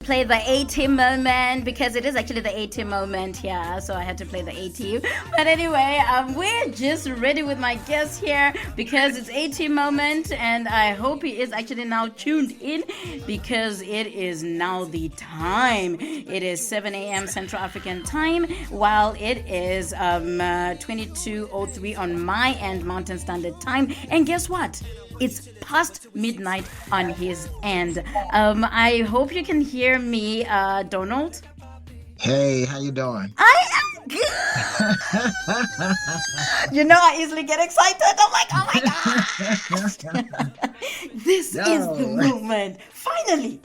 play the A-team moment because it is actually the A-team moment here. So I had to play the A-team. But anyway, we're just ready with my guest here because it's A-team moment, and I hope he is actually now tuned in because it is now the time. It is 7 a.m. Central African time, while it is 22:03 on my end Mountain Standard Time. And guess what? It's past midnight on his end. I hope you can hear me, Donald. Hey, how you doing? I am good. I easily get excited. I'm like, oh my god, this is the moment. Finally.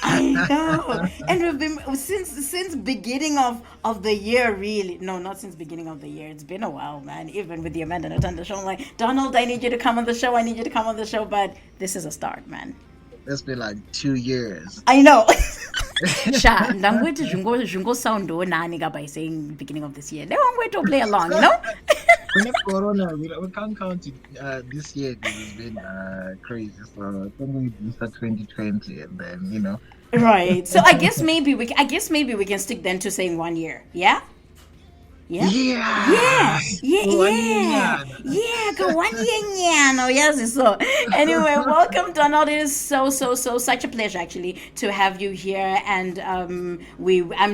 I know, and we've been since beginning of the year. Really, no, not since beginning of the year. It's been a while, man. Even with the Amanda and Atanda show, I'm like, Donald, I need you to come on the show. But this is a start, man. It's been like 2 years. I know. Sha, I'm going to jungo sound nani by saying beginning of this year. They won't wait to play along, We have Corona. We can't count it this year because it's been crazy. So I think we start 2020, and then Right. So I guess maybe we can stick then to saying 1 year. Yeah. Yeah. Go 1 year. No, yes. So anyway, welcome, Donald. It is so such a pleasure actually to have you here, and I'm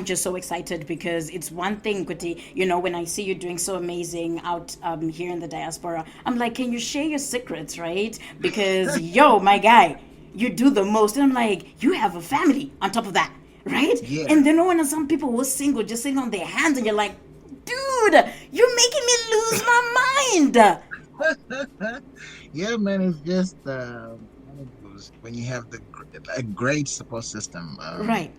just so excited because it's one thing, Kuti, when I see you doing so amazing out here in the diaspora, I'm like, can you share your secrets, right? Because my guy, you do the most, and I'm like, you have a family on top of that, right? Yeah. And then when some people were single, just sitting on their hands, and you're like, dude, you're making me lose my mind. Yeah, man, it's just when you have a great support system, right?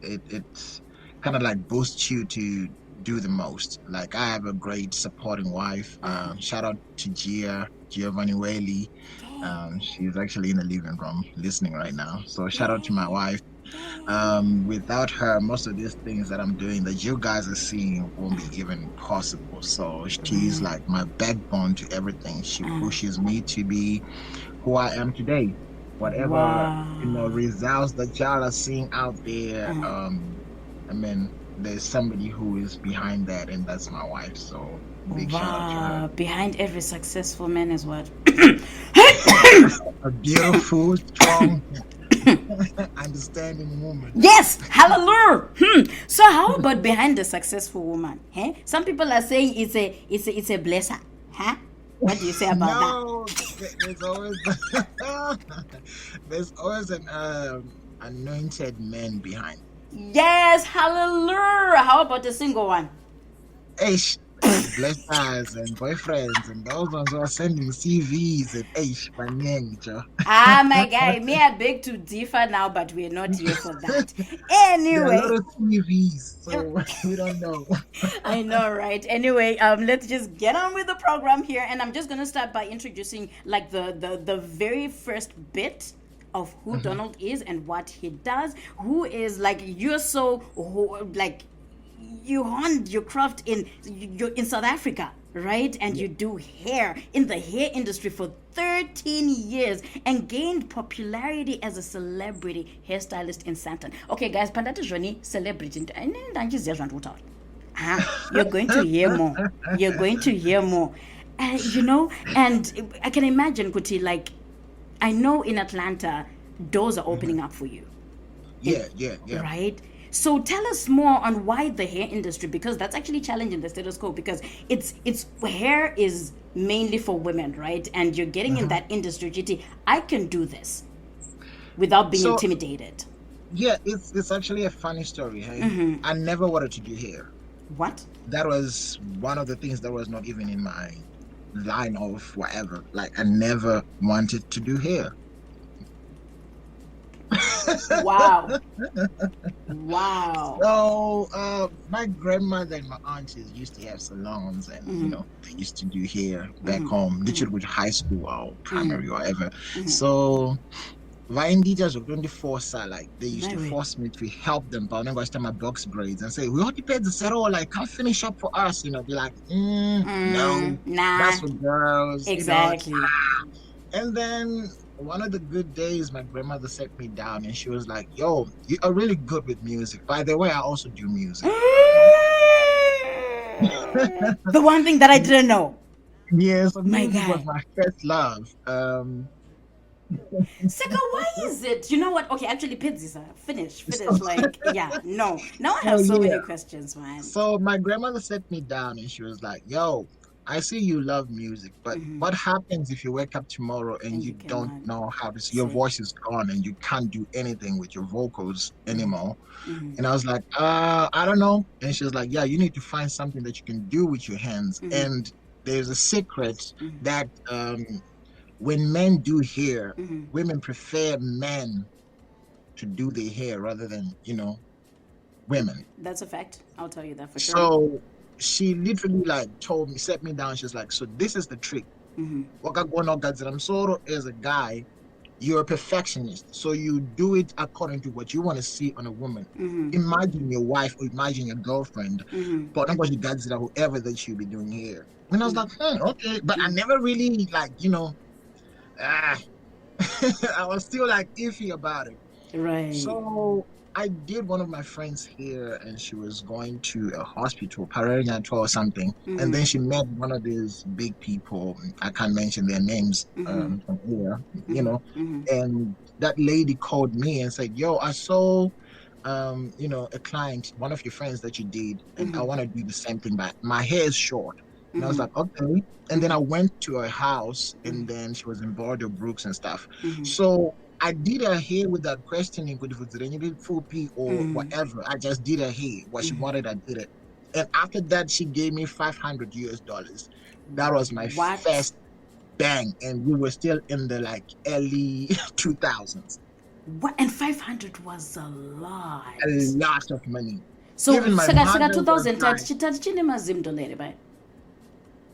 It's kind of like boosts you to do the most. Like I have a great supporting wife. Shout out to Giovanni Whaley. She's actually in the living room listening right now. So shout out to my wife. Without her, most of these things that I'm doing that you guys are seeing won't be even possible. So she's like my backbone to everything. She pushes me to be who I am today. Whatever results that y'all are seeing out there, there's somebody who is behind that, and that's my wife. So big shout out to her. Behind every successful man is what? A beautiful, strong, understanding woman. Yes, hallelujah. So how about behind the successful woman? Some people are saying it's a blesser. What do you say about that? There's always an anointed man behind. Yes, hallelujah. How about the single one? Blessed eyes and boyfriends and those ones who are sending CVs and my guy, me I beg to differ now, but we're not here for that. Anyway, there are a lot of CVs, so we don't know. I know, right? Anyway, let's just get on with the program here, and I'm just gonna start by introducing like the very first bit of who Donald is and what he does. Who is like you're so like. You honed your craft you're in South Africa, right? And you do hair in the hair industry for 13 years and gained popularity as a celebrity hairstylist in Sandton. Okay, guys, Pandata Johnny, celebrity. You're going to hear more. And I can imagine, Kuti, like, I know in Atlanta, doors are opening up for you. Yeah. Right? So tell us more on why the hair industry, because that's actually challenging the status quo, because it's hair is mainly for women, right? And you're getting in that industry, GT, I can do this without being intimidated. Yeah, it's actually a funny story. Hey? I never wanted to do hair. What? That was one of the things that was not even in my line of whatever. Like I never wanted to do hair. Wow. So my grandmother and my aunties used to have salons, and they used to do hair back home, literally with high school or primary or whatever. So Vaindijas were 24, like they used to force me to help them, but I never my box braids and say, we all depend on like come finish up for us, be like, no, nah, that's for girls. Exactly. And then one of the good days, my grandmother set me down and she was like, "Yo, you are really good with music. By the way, I also do music." The one thing that I didn't know. Yeah, so My music was guy. my first love. Sika, why is it? You know what? Okay, actually, Pizzisa, finish. So, Like, yeah, no. Now I so have so yeah, many questions, man. so my grandmother set me down and she was like, "Yo, I see you love music, but what happens if you wake up tomorrow and And you you don't cannot know how to your sing. voice is gone and you can't do anything with your vocals anymore?" Mm-hmm. And I was like, I don't know. And she was like, "Yeah, you need to find something that you can do with your hands." Mm-hmm. And there's a secret Mm-hmm. that when men do hair, Mm-hmm. women prefer men to do their hair rather than, women. That's a fact. I'll tell you that for sure. So she literally like told me, set me down. She's like, "So this is the trick. Mm-hmm. Wakagona Gadziram Soro is a guy, you're a perfectionist. So you do it according to what you want to see on a woman. Mm-hmm. Imagine your wife or imagine your girlfriend, Mm-hmm. but not you Gadzira, whoever that she'll be doing here." And I was like, okay. But I Mm-hmm. never really like, ah, I was still like iffy about it. Right. So I did one of my friends here, and she was going to a hospital, Parariñato or something, and Mm-hmm. then she met one of these big people. I can't mention their names Mm-hmm. from here, Mm-hmm. Mm-hmm. and that lady called me and said, "Yo, I saw." A client, one of your friends that you did, and I Mm-hmm. want to do the same thing, but my hair is short. And I was Mm-hmm. like, okay. And then Mm-hmm. I went to her house, and Mm-hmm. then she was in Bordeaux Brooks and stuff. Mm-hmm. So I did her hair without questioning if it was full P or Mm-hmm. whatever. I just did her hair. What she Mm-hmm. wanted, I did it. And after that, she gave me $500. That was my What? first bang. And we were still in the like early 2000s. What? And 500 was a A lot. lot of money. So, Even my saka mother was 2000 like, tati chine mazimdo lere bai.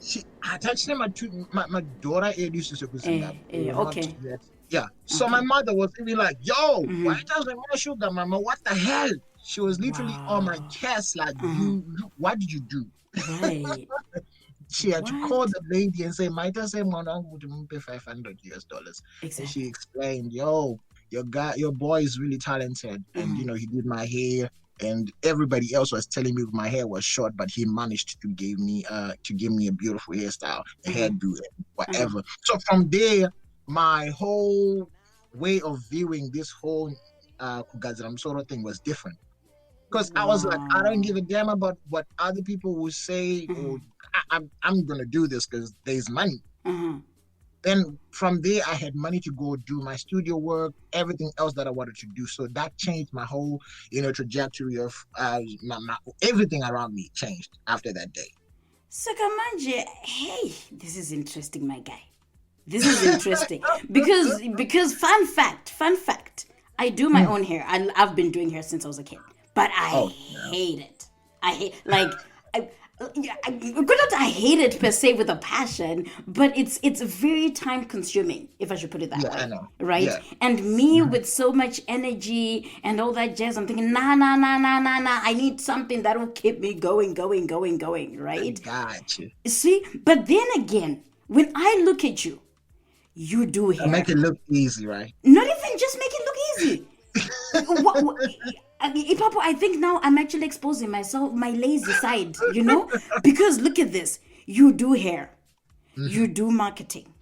she attached them to my daughter used to Zimbabwe. It was not Okay. yet. Yeah. So my Okay. mother was even like, "Yo, why Mm-hmm. doesn't want sugar, mama? What the hell?" She was literally on my Wow. chest, like, Uh-huh. what did you do?" Right. She had to call What? the lady and say, "Might I say, Mona, would you pay $500?" And she Exactly. explained, "Yo, your boy is really talented, and Uh-huh. he did my hair." And everybody else was telling me my hair was short, but he managed to give me a beautiful hairstyle, a Uh-huh. hairdo, and Uh-huh. whatever. So from there, my whole way of viewing this whole Kugaziram sort of thing was different because I was like, I don't Wow. give a damn about what other people will say, Uh-huh. or I'm gonna do this because there's money. Uh-huh. Then from there, I had money to go do my studio work, everything else that I wanted to do. So that changed my whole, trajectory of everything around me changed after that day. Sakamanje, hey, this is interesting, my guy. This is interesting because fun fact, I do my Mm. own hair. I've been doing hair since I was a kid, but I Oh, yeah. hate it. I hate I hate it per se with a passion, but it's very time consuming, if I should put it that Yeah, I way, know. right? Yeah. And me Mhm. with so much energy and all that jazz, I'm thinking, nah. I need something that will keep me going, I right? got you. See, but then again, when I look at you, you do I make hair. it look easy, right? Not even just make it look easy. Ipapo, I think now I'm actually exposing myself, my lazy side, because look at this. You do hair, you Hmm. do marketing,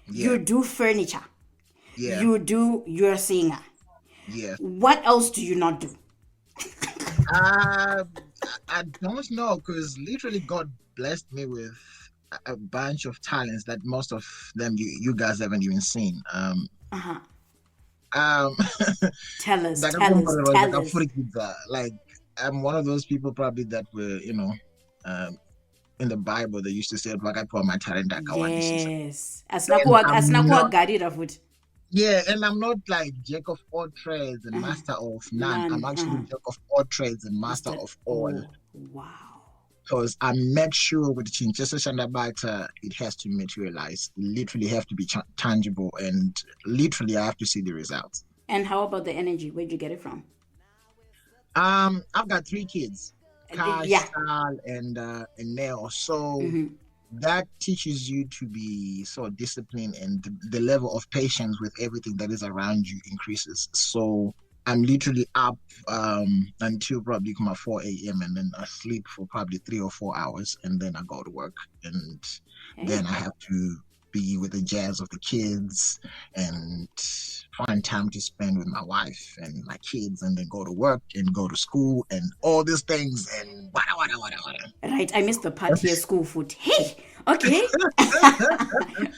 you Yeah. do furniture, Yeah. you're a singer. Yeah. What else do you not do? Uh, I don't know because literally God blessed me with a bunch of talents that most of them you guys haven't even seen. Uh-huh. Um, Tell us, tell us, Ndakakumbura tell us. ndakafurikidza. Like I'm one of those people probably that were, um, in the Bible they used to say vakapiwa matarenda akawandisisa. Yes. And I'm not, Asinakuwagarira futhi. yeah, and I'm not like jack of all trades and Uh-huh. master of none. I'm None. actually Uh-huh. jack of all trades and master Mr. of all. Oh, wow. Because I make sure with Chinchester Shandabata, it has to materialize. It literally have to be tangible, and literally I have to see the results. And how about the energy? Where'd you get it from? I've got three kids, Kash, Yeah. Sal, and Nell. So Mm-hmm. that teaches you to be so disciplined, and the level of patience with everything that is around you increases. So I'm literally up until probably 4 a.m. and then I sleep for probably 3 or 4 hours and then I go to work, and Hey. then I have to be with the jazz of the kids and find time to spend with my wife and my kids and then go to work and go to school and all these things and wada. Right, I missed the part here, school food. Hey, okay.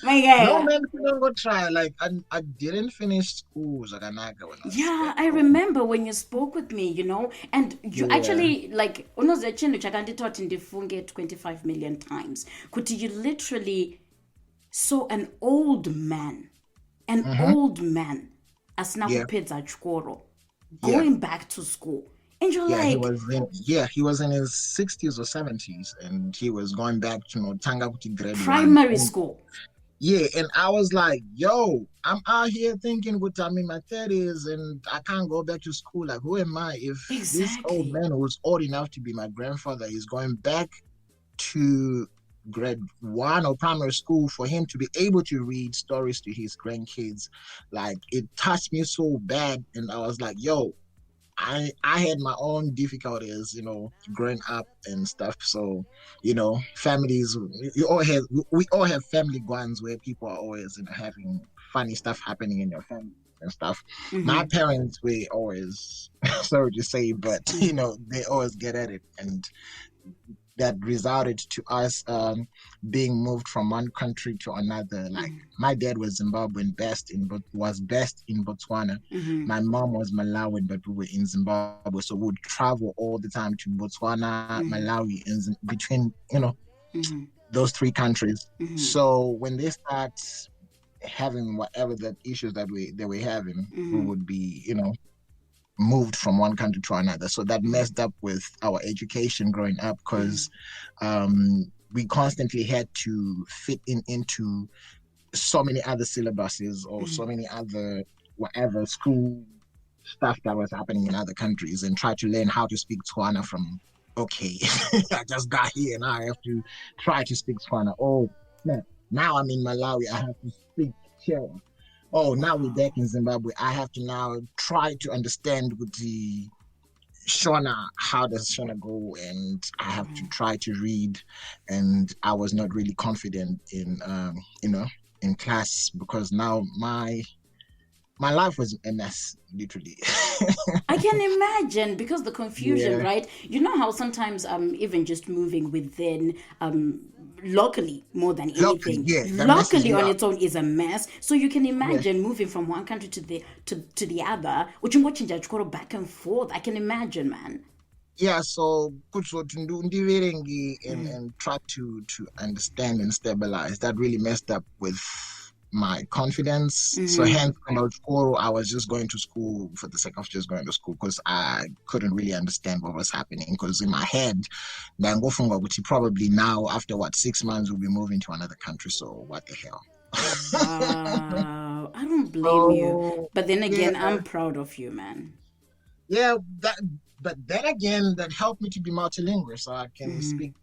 My No, guy. man, you don't go try. Like, I didn't finish school Zaganaka when I was Yeah, back I home. remember when you spoke with me, and you Yeah. actually like unozechindu chakanditoti ndifunge 25 million times. Kuti you literally saw an Mm-hmm. old man asina Yeah. kupedza chikoro Yeah. going back to school. And you're Yeah. He like, was in, yeah, he was in his 60s or 70s and he was going back to Tanga Kuti grade one. primary And school. yeah, and I was like, yo, I'm out here thinking what I'm in my 30s and I can't go back to school. Like, who am I if this old Exactly. man who's old enough to be my grandfather is going back to grade one or primary school for him to be able to read stories to his grandkids? Like, it touched me so bad, and I was like, yo, I had my own difficulties, growing up and stuff. So, families, we all have family ones where people are always, having funny stuff happening in your family and stuff. My parents were always, sorry to say, but they always get at it, and that resulted to us being moved from one country to another. Like, my dad was Zimbabwean, was best in Botswana. My mom was Malawian, but we were in Zimbabwe, so we would travel all the time to Botswana, Malawi, and between those three countries. So when they start having whatever the issues that they were having, we would be moved from one country to another. So that messed up with our education growing up because we constantly had to fit into so many other syllabuses or so many other whatever school stuff that was happening in other countries and try to learn how to speak Tswana from, okay, I just got here and I have to try to speak Tswana. Oh, man, now I'm in Malawi, I have to speak Chewa. Oh, now we're back Wow. in Zimbabwe. I have to now try to understand with the Shona, how does Shona go? And I have to try to read. And I was not really confident in class because now my life was a mess, literally. I can imagine because the confusion, Yeah, right? You know how sometimes even just moving within locally more than locally, anything, yeah, that messes locally you on up. its own is a mess. So you can Yeah, imagine moving from one country to the other, uchingochinja chikoro back and forth. I can imagine, man. yeah. So ndiverengi and try to understand and stabilize. That really messed up with my confidence. So hence about school, I was just going to school for the sake of just going to school because I couldn't really understand what was happening. Because in my head, ndangofunga ukuthi probably now after 6 months we'll be moving to another country. So what the hell? Wow. I don't blame you. So But then yeah, again, I'm proud of you, man. yeah. But then again, that helped me to be multilingual, so I can speak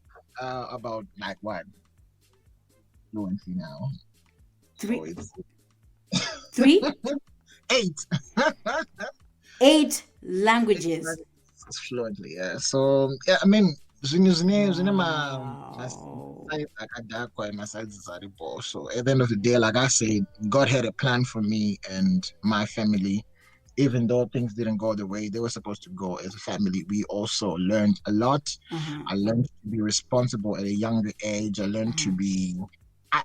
about like what fluency now. So Three, it's three, eight. 8 languages. It's fluently, yeah. So yeah, I mean, zwine my Wow. sides akadakwa and my sides is aripo. So at the end of the day, like I said, God had a plan for me and my family. Even though things didn't go the way they were supposed to go as a family, we also learned a lot. I learned to be responsible at a younger age. I learned to be,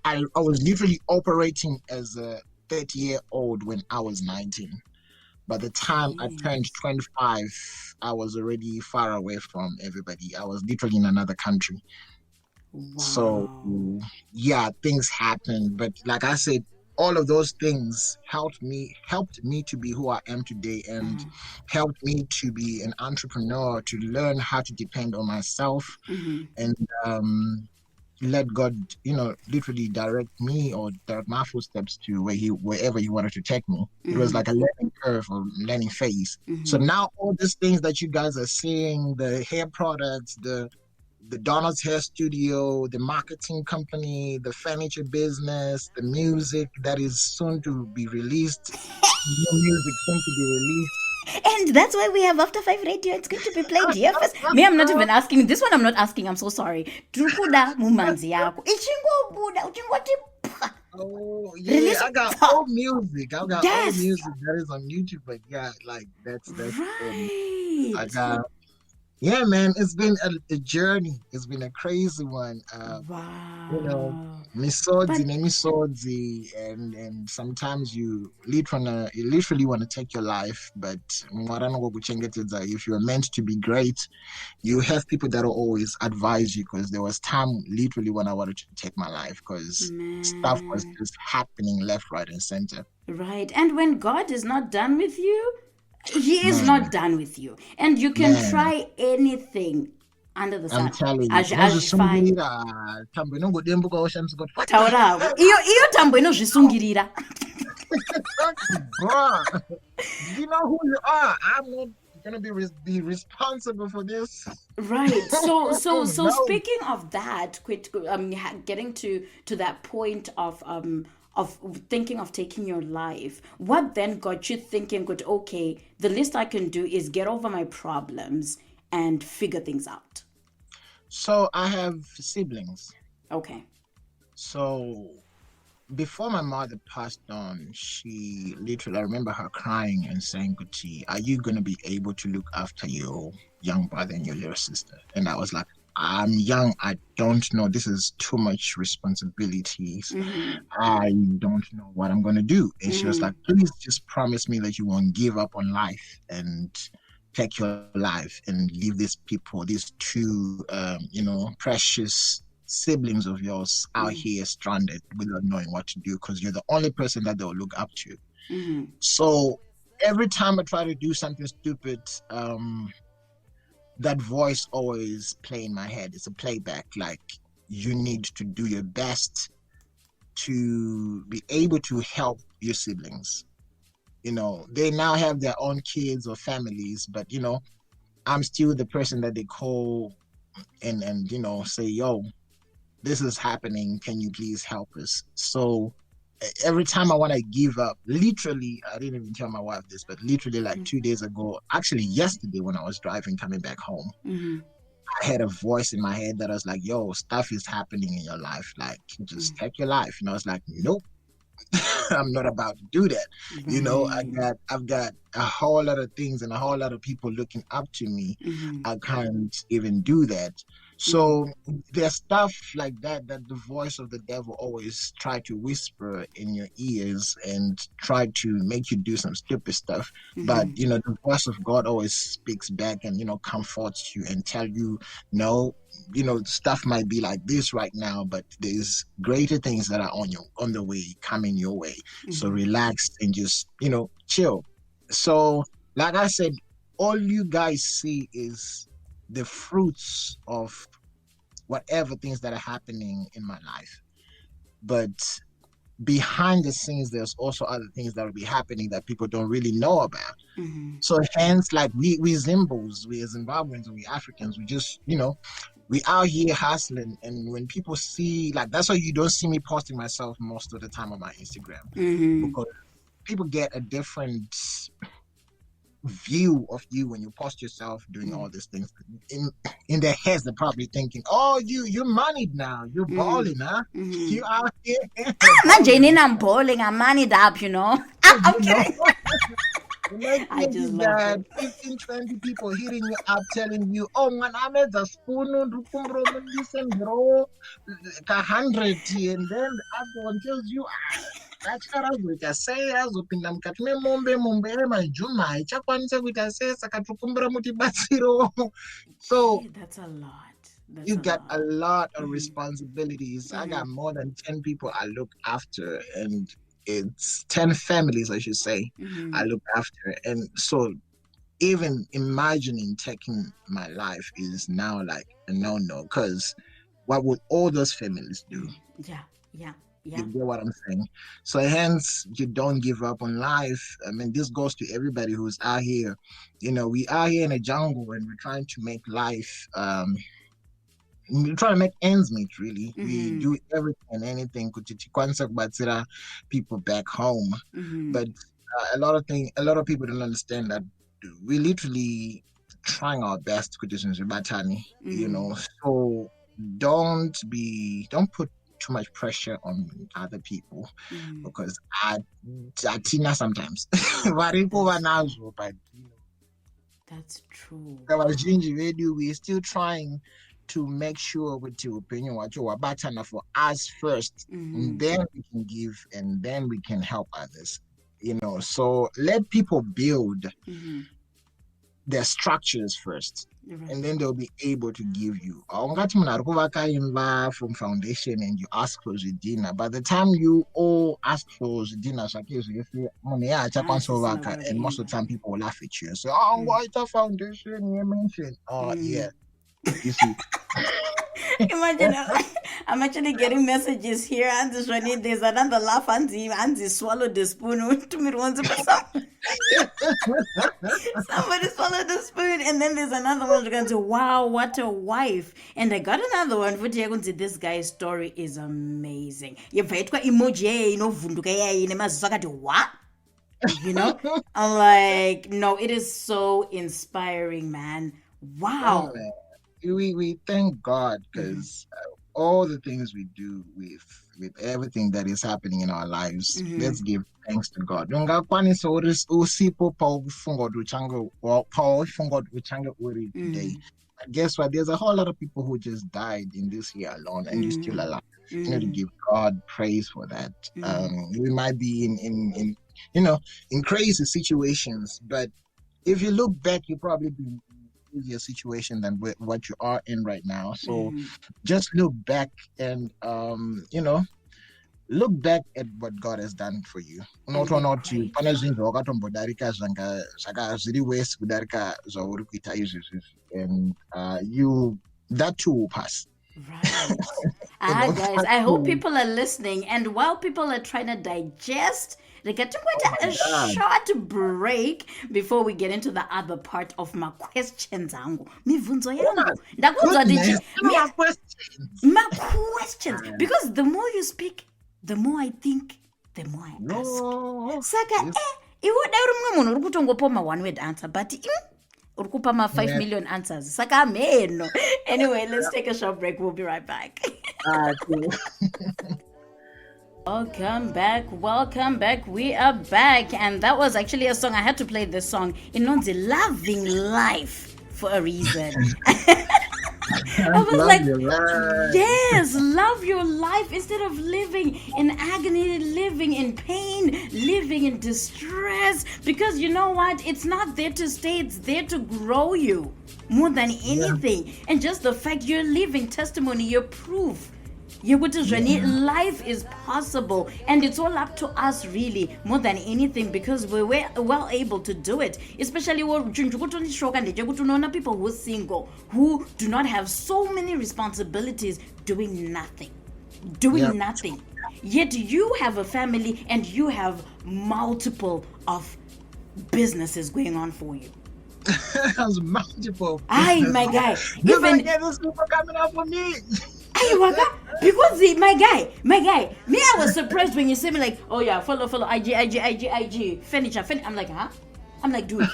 I was literally operating as a 30-year-old when I was 19. By the time I turned Jeez. 25, I was already far away from everybody. I was literally in another country. So Wow. yeah, things happened, but like I said, all of those things helped me to be who I am today and helped me to be an entrepreneur, to learn how to depend on myself and let God, literally direct me or direct my footsteps to wherever He wanted to take me. It was like a learning curve or learning phase. So now all these things that you guys are seeing, the hair products, the Donald's Hair Studio, the marketing company, the furniture business, the music that is soon to be released, new music soon to be released. And that's why we have After Five Radio. It's going to be played here first. Me, I'm not even asking. This one I'm not asking. I'm so sorry. Trukuda mumanzi yako. Ichingo buda. Uchingoti. Oh Release yeah, I got it. old music. I got old Yes. music that is on YouTube, but yeah, like that's I Right. got yeah, man. It's been a journey. It's been a crazy one. You know, Wow. misodzi But nemisodzi, and sometimes you literally want to take your life, but if you're meant to be great, you have people that will always advise you, because there was time literally when I wanted to take my life because stuff was man. just happening left, right, and center. Right. And when God is not done with you, He is Man, not done with you. And you can man, try anything under the I'm sun. telling you, Azvifai. unozvisungirira tambo inongodembuka woshamisa kuti what the Taurawo. Iyo tambo inozvisungirira. bro, do you know who you are? I'm not gonna be responsible for this. Right. So No. speaking of that, getting to that point of thinking of taking your life, what then got you thinking, good, okay, the least I can do is get over my problems and figure things out. So I have siblings. Okay. So before my mother passed on, she literally, I remember her crying and saying, Gucci, are you going to be able to look after your young brother and your little sister? And I was like, I'm young. I don't know. This is too much responsibilities. I don't know what I'm going to do. And she was like, please just promise me that you won't give up on life and take your life and leave these people, these two, precious siblings of yours out here stranded without knowing what to do, because you're the only person that they'll look up to. So every time I try to do something stupid, that voice always play in my head. It's a playback. Like, you need to do your best to be able to help your siblings. They now have their own kids or families, but I'm still the person that they call and say, yo, this is happening. Can you please help us? So every time I want to give up, literally, I didn't even tell my wife this, but literally like 2 days ago, actually yesterday when I was driving coming back home, I had a voice in my head that was like, yo, stuff is happening in your life. Like, just take your life. I was like, nope. I'm not about to do that. I've got a whole lot of things and a whole lot of people looking up to me. I can't even do that. So there's stuff like that the voice of the devil always try to whisper in your ears and try to make you do some stupid stuff. But the voice of God always speaks back and comforts you and tell you, no, stuff might be like this right now, but there's greater things that are on the way, coming your way. So relax and just chill. So like I said, all you guys see is the fruits of whatever things that are happening in my life, but behind the scenes there's also other things that will be happening that people don't really know about. So hence, like, we Zimbos, we Zimbabweans, we Africans, we just we out here hustling. And when people see, like, that's why you don't see me posting myself most of the time on my Instagram, because people get a different view of you when you post yourself doing all these things. In their heads they're probably thinking, oh, you're moneyed now, you're balling, huh? You out here Imagine I'm bowling, I'm manning up, I'm you know kidding. Like I just maybe love that it. 15, 20 people hitting you up telling you, oh man, I made the spoon listen bro 100, and then the other one tells you, kuita sei azopinda mukati memombe majuma ichakwanisa kuita sei saka tikumbira mutibatsiro. So That's a lot. That's you a got a lot. lot of responsibilities. I got more than 10 people I look after, and it's 10 families, I should say, I look after. And so even imagining taking my life is now like a no-no, because what would all those families do? Yeah, yeah, You yeah. get what I'm saying? So hence, you don't give up on life. I mean, this goes to everybody who's out here. We are here in a jungle and we're trying to make life we try to make ends meet, really. We do everything and anything to people back home. But a lot of people don't understand that we literally trying our best so don't put too much pressure on other people because I sometimes but that's true. we're still trying to make sure with your opinion what you are better for us first, and then we can give and then we can help others. So let people build their structures first. Right. And then they'll be able to give you. From foundation and you ask for the dinner. By the time you all ask for the dinner, and most of the time people will laugh at you. So, what a foundation you mentioned? Oh, yeah. You see. Imagine, I'm actually getting messages here. And there's another laugh, and he swallowed the spoon. Somebody swallowed the spoon, and then there's another one going to say, wow, what a wife. And I got another one for this guy's story is amazing. Emoji, what? I'm like, no, it is so inspiring, man. Wow. Oh, man. We thank God because all the things we do with everything that is happening in our lives, let's give thanks to God. Today. Guess what? There's a whole lot of people who just died in this year alone, and you're still alive. To give God praise for that. We might be in crazy situations, but if you look back, you probably be easier situation than what you are in right now. So just look back and look back at what God has done for you. Not you and you that too will pass. Right. Guys, I hope people are listening, and while people are trying to digest, they get to a short break before we get into the other part of my questions. My questions. Because the more you speak, the more I think, the more I ask. Saka, one word answer, but urkupa ma 5 million answers. Saka meno. Anyway, let's take a short break. We'll be right back. Welcome back. We are back, and that was actually a song. I had to play this song. It knows loving life for a reason. I was like, yes, love your life instead of living in agony, living in pain, living in distress. Because you know what? It's not there to stay, it's there to grow you more than anything. And just the fact you're living testimony, you're proof. Life is possible, and it's all up to us really more than anything, because we're well able to do it, especially people who are single, who do not have so many responsibilities, doing nothing, yet you have a family and you have multiple of businesses going on for you. That's multiple. Aye, my guy. Even those people coming up for me. Because my guy, me, I was surprised when you say me like, oh yeah, follow, IG, furniture. I'm like, huh? I'm like, dude,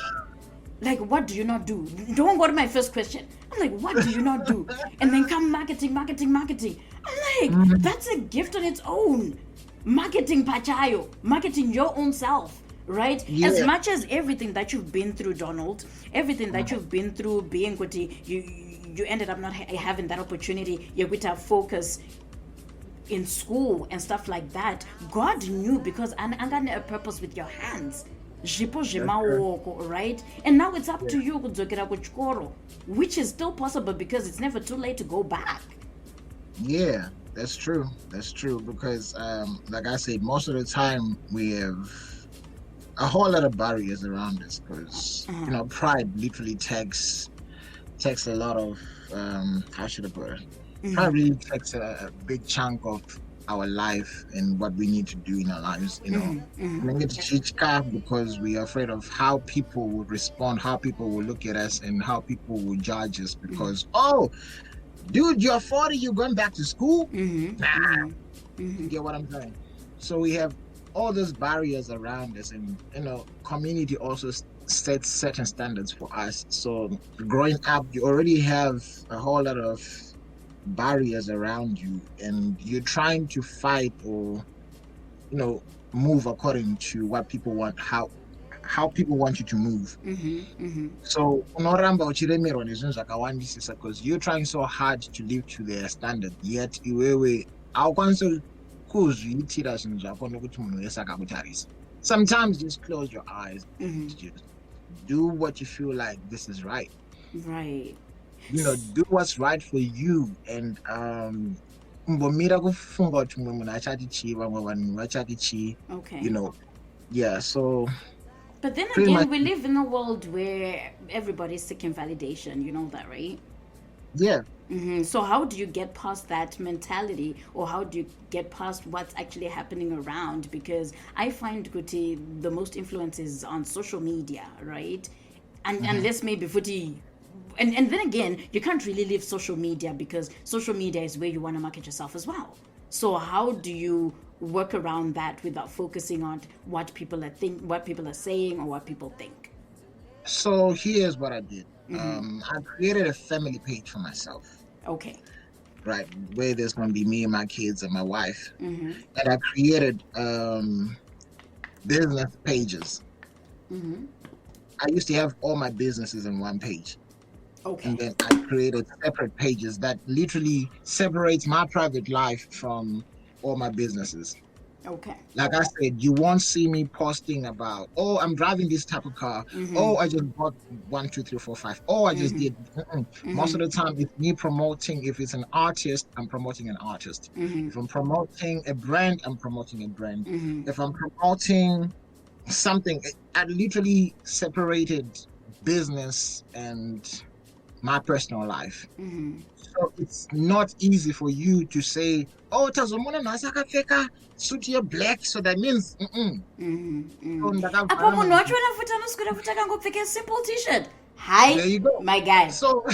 like, what do you not do? Don't go to my first question. I'm like, what do you not do? And then come marketing. I'm like, that's a gift on its own. Marketing pachayo, marketing your own self. Right? Yeah. As much as everything that you've been through, Donald, everything that you've been through, being you ended up not having that opportunity. You're going to have focus in school and stuff like that. God knew, because I'm going to a purpose with your hands. Right? And now it's up to you, which is still possible because it's never too late to go back. Yeah, that's true. Because, like I said, most of the time we have a whole lot of barriers around us, because pride literally takes a lot of how should I put it? Pride really takes a big chunk of our life and what we need to do in our lives. We get to teach because we are afraid of how people will respond, how people will look at us, and how people will judge us. Because Dude, you're 40, you're going back to school? Mm-hmm. Nah, Mm-hmm. you Mm-hmm. get what I'm saying? So we have all those barriers around us, and community also sets certain standards for us. So growing up, you already have a whole lot of barriers around you, and you're trying to fight or you know move according to what people want, how people want you to move. Mm-hmm. Mm-hmm. So unoramba uchiremerwa nezvinhu zvakawandisisa because you're trying so hard to live to their standard, yet iwewe haukwanisi kuzviitira zvinhu zvako nokuti munhu wese akakutarisa. Sometimes just close your eyes and Mm-hmm. just do what you feel like this is right. Right. Do what's right for you, and umbomira kufunga kuti mumwe munhu achati chii, vamwe vanhu vachati chii, Okay. yeah. So But then pretty again, much, we live in a world where everybody's seeking validation. You know that, right? yeah. Mm-hmm. So how do you get past that mentality, or how do you get past what's actually happening around? Because I find Kuti the most influence is on social media, right? And Mhm. unless maybe Futi, and then again, you can't really leave social media because social media is where you want to market yourself as well. So how do you work around that without focusing on what people are saying, or what people think? So here's what I did. Mm-hmm. I created a family page for myself, Okay. right? Where there's gonna be me and my kids and my wife. Mm-hmm. And I created business pages. Mm-hmm. I used to have all my businesses in one page. Okay. And then I created separate pages that literally separates my private life from all my businesses. Okay. Like I said, you won't see me posting about, oh, I'm driving this type of car. Mm-hmm. Oh, I just bought 1, 2, 3, 4, 5. Oh, I just Mm-hmm. did. Most of the time, it's me promoting. If it's an artist, I'm promoting an artist. Mm-hmm. If I'm promoting a brand, I'm promoting a brand. Mm-hmm. If I'm promoting something, I literally separated business and my personal life. Mm-hmm. So it's not easy for you to say, oh, tazomona nhasi akapfeka suit ye black, so that means Mm-hmm. so ndakavhara Apo munhu munhu. wacho futi anoswera futi akangopfeka a simple t-shirt. Hi, There you go. my guy. So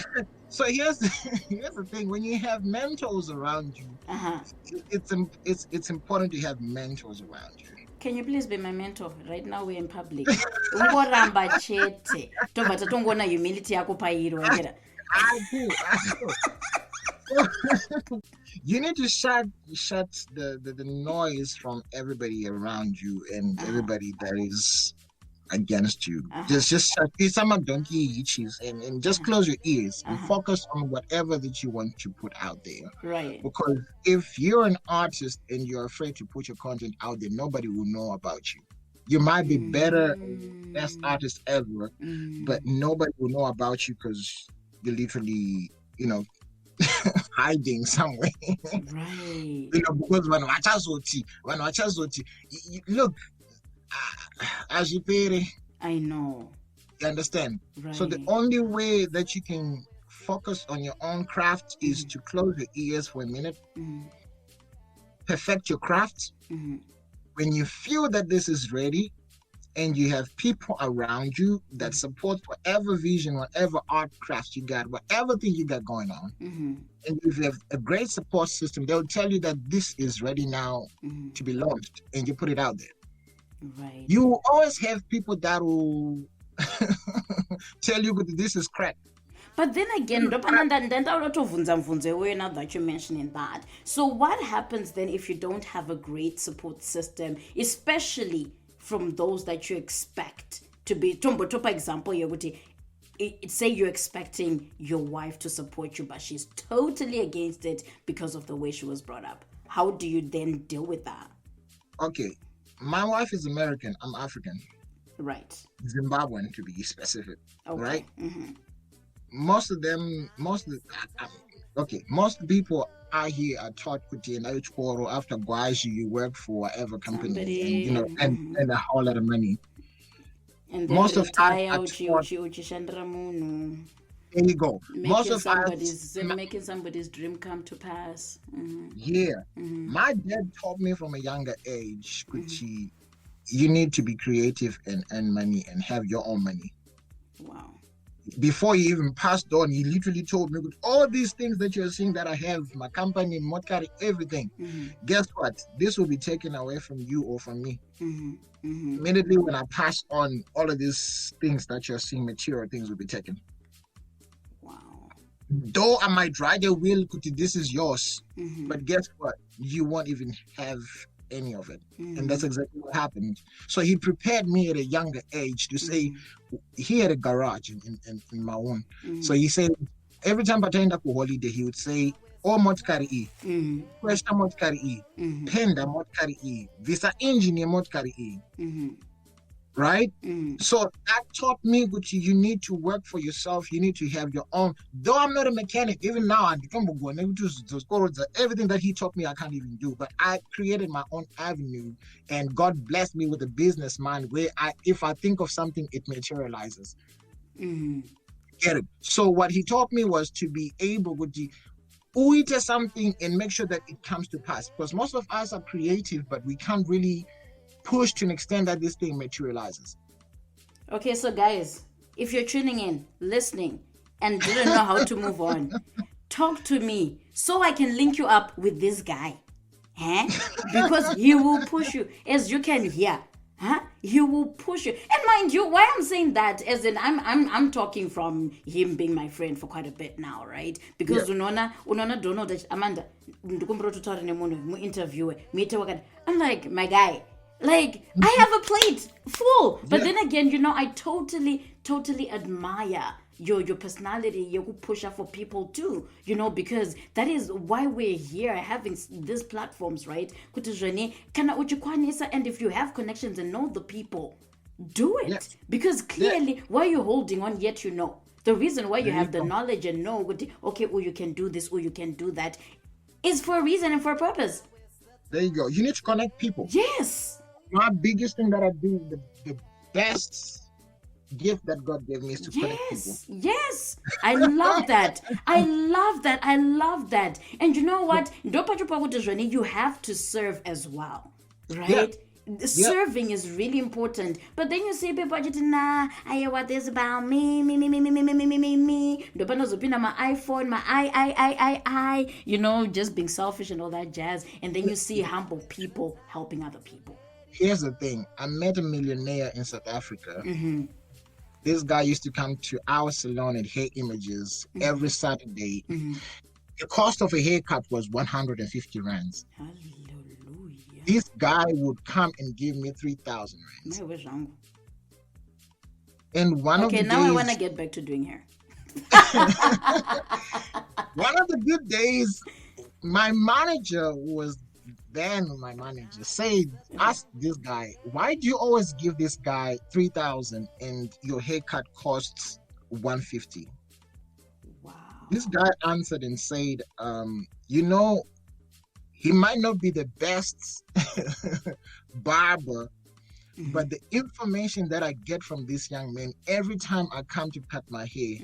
here's the thing: when you have mentors around you, Uh-huh. it's important to have mentors around you. Can you please be my mentor? Right now we're in public. Ungoramba chete. Tobva tatongoona humility yako pairi waikera. You need to shut the noise from everybody around you and everybody that is against you. Just shut some donkey cheese and just close your ears and focus on whatever that you want to put out there. Right. Because if you're an artist and you're afraid to put your content out there, nobody will know about you. You might be better, best artist ever, but nobody will know about you because you're literally, hiding somewhere. Right. Because when look, as you pay, I know. you understand? Right. So the only way that you can focus on your own craft is to close your ears for a minute, perfect your craft. When you feel that this is ready and you have people around you that support whatever vision, whatever art craft you got, whatever thing you got going on, and if you have a great support system, they'll tell you that this is ready now to be launched, and you put it out there. Right. You will always have people that will tell you that this is crap. But then again, now that you're mentioning that, so what happens then if you don't have a great support system, especially from those that you expect to be? For example, say you're expecting your wife to support you, but she's totally against it because of the way she was brought up. How do you then deal with that? Okay, my wife is American. I'm African. Right. Zimbabwean, to be specific. Okay. Right. Most people out here are taught after Gwaji, you work for whatever company, and a whole lot of money. And then most of us are taught, there you go. Making somebody's dream come to pass. Yeah. My dad taught me from a younger age, you need to be creative and earn money and have your own money. Wow. before he even passed on, he literally told me, with all these things that you're seeing that I have, my company, Motkari, everything, guess what? This will be taken away from you or from me. Immediately when I pass on, all of these things that you're seeing, material things will be taken. Wow. Though I might write a will, this is yours, but guess what? You won't even have any of it. And that's exactly what happened. So he prepared me at a younger age to say, he had a garage in Maun. So he said, every time I turned up a holiday, he would say, "Oh, motkari question motkari penda motkari visa engineer motkari." Right? So that taught me that you need to work for yourself. You need to have your own. Though I'm not a mechanic, even now, I become everything that he taught me, I can't even do. But I created my own avenue, and God blessed me with a business mind where if I think of something, it materializes. Get it? So what he taught me was to be able to uite something and make sure that it comes to pass. Because most of us are creative, but we can't really push to an extent that this thing materializes. Okay, so guys, if you're tuning in, listening, and didn't know how to move on, talk to me so I can link you up with this guy. Because he will push you, as you can hear. He will push you. And mind you, why I'm saying that, as in I'm talking from him being my friend for quite a bit now, right? Because unona don't know that Amanda interview I'm like, my guy, like, I have a plate full. But then again, I totally admire your personality, your pusher for people too, because that is why we're here having these platforms, right? And if you have connections and know the people, do it. Because clearly, why you're holding on, yet the reason why you have the knowledge and know, okay, oh, you can do this, or you can do that, is for a reason and for a purpose. There you go. You need to connect people. Yes. My biggest thing that I do, the best gift that God gave me is to connect people. Yes, I love that. I love that. And you know what? You have to serve as well, right? Serving is really important. But then you say, budget, nah, I hear what this about me. Dopano my iPhone, my I, just being selfish and all that jazz. And then you see humble people helping other people. Here's the thing. I met a millionaire in South Africa. This guy used to come to our salon at Hair Images every Saturday. The cost of a haircut was 150 rands. Hallelujah. This guy would come and give me 3,000 rands. And one of the now days, I want to get back to doing hair. One of the good days, my manager said, ask this guy, why do you always give this guy 3,000 and your haircut costs 150? Wow. This guy answered and said, he might not be the best barber, but the information that I get from this young man every time I come to cut my hair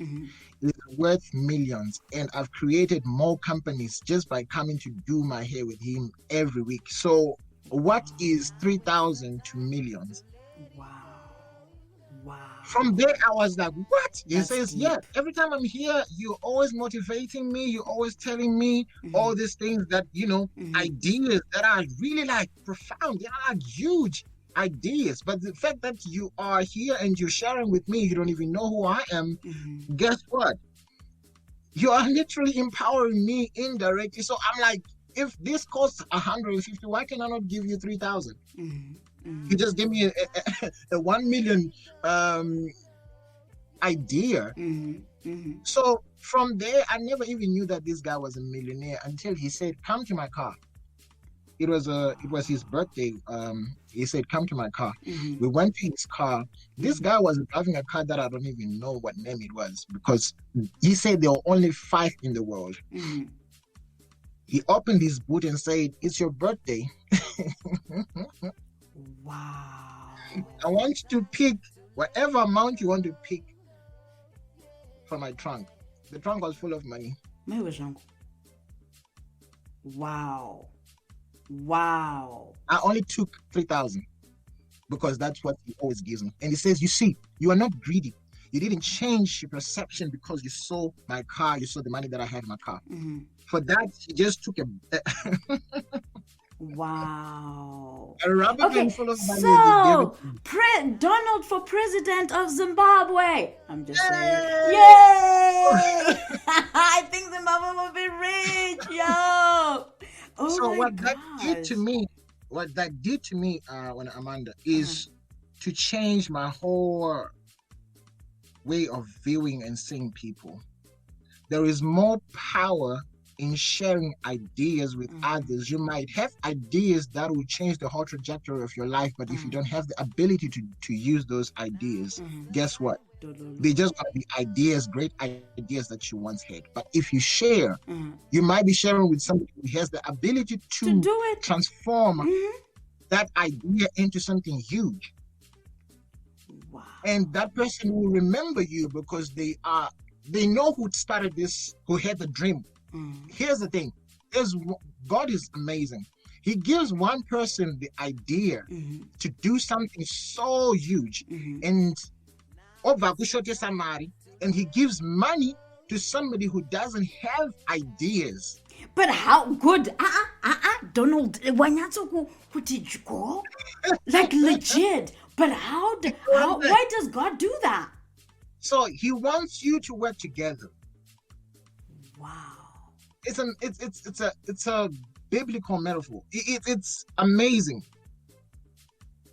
is worth millions. And I've created more companies just by coming to do my hair with him every week. So what is 3,000 to millions? Wow. From there, I was like, what? He That's says, deep. yeah, every time I'm here, you're always motivating me. You're always telling me all these things that, ideas that are really like profound. They are like huge ideas. But the fact that you are here and you're sharing with me, you don't even know who I am. Guess what? You are literally empowering me indirectly. So I'm like, if this costs 150, why can I not give you 3,000? You just give me a 1 million idea. So from there, I never even knew that this guy was a millionaire until he said, come to my car. It was his birthday. He said, come to my car. We went to his car. This guy was driving a car that I don't even know what name it was, because he said there were only 5 in the world. He opened his boot and said, it's your birthday. Wow. I want you to pick whatever amount you want to pick from my trunk. The trunk was full of money. Wow. I only took 3,000 because that's what he always gives me. And he says, you see, you are not greedy. You didn't change your perception because you saw my car, you saw the money that I had in my car. For that, he just took Wow. a rubber band Okay, full of money and they gave it so to me. Donald for president of Zimbabwe. I'm just saying. Yay! Yay! I think Zimbabwe will be rich, yo. Oh So my what that did to gosh. me, when Amanda, is to change my whole way of viewing and seeing people. There is more power in sharing ideas with others. You might have ideas that will change the whole trajectory of your life, but if you don't have the ability to use those ideas, guess what? They're just going to be ideas, great ideas that you once had. But if you share, you might be sharing with somebody who has the ability To to do it. transform that idea into something huge. Wow. And that person will remember you because they know who started this, who had the dream. Here's the thing. God is amazing. He gives one person the idea to do something so huge, and he gives money to somebody who doesn't have ideas. But how good? Donald, who did you go? Like legit. But why does God do that? So he wants you to work together. Wow. It's a biblical metaphor. It's amazing.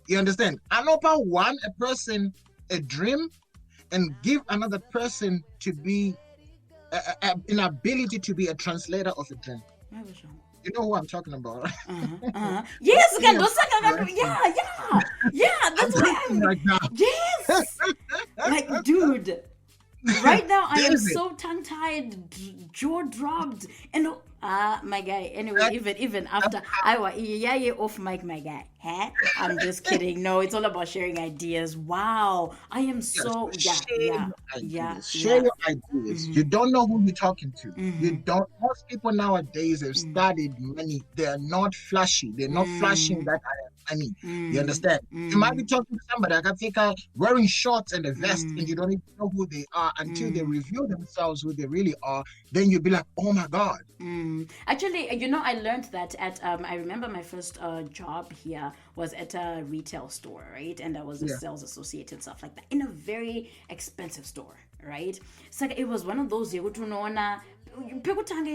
You understand? I know about a person a dream and give another person to be an ability to be a translator of a dream. You know who I'm talking about, right? Yes, Yeah, that's why I'm right now. yes. Like, dude, right now I am David. so tongue-tied, jaw dropped, and my guy. Anyway, even after I was off mic, my guy. Huh? I'm just kidding. No, it's all about sharing ideas. Wow, I am so Share your ideas. You Mhm. don't know who you're talking to. You Mhm. don't. Most people nowadays have studied money. They are not flashy. They're not flashing that I have money. You understand? You might be talking to somebody. I can think wearing shorts and a vest, and you don't even know who they are until they reveal themselves who they really are. Then you'll be like, oh my God. Actually, I learned that at I remember my first job here was at a retail store, right? And I was a sales associate and stuff like that in a very expensive store, right? So it was one of those people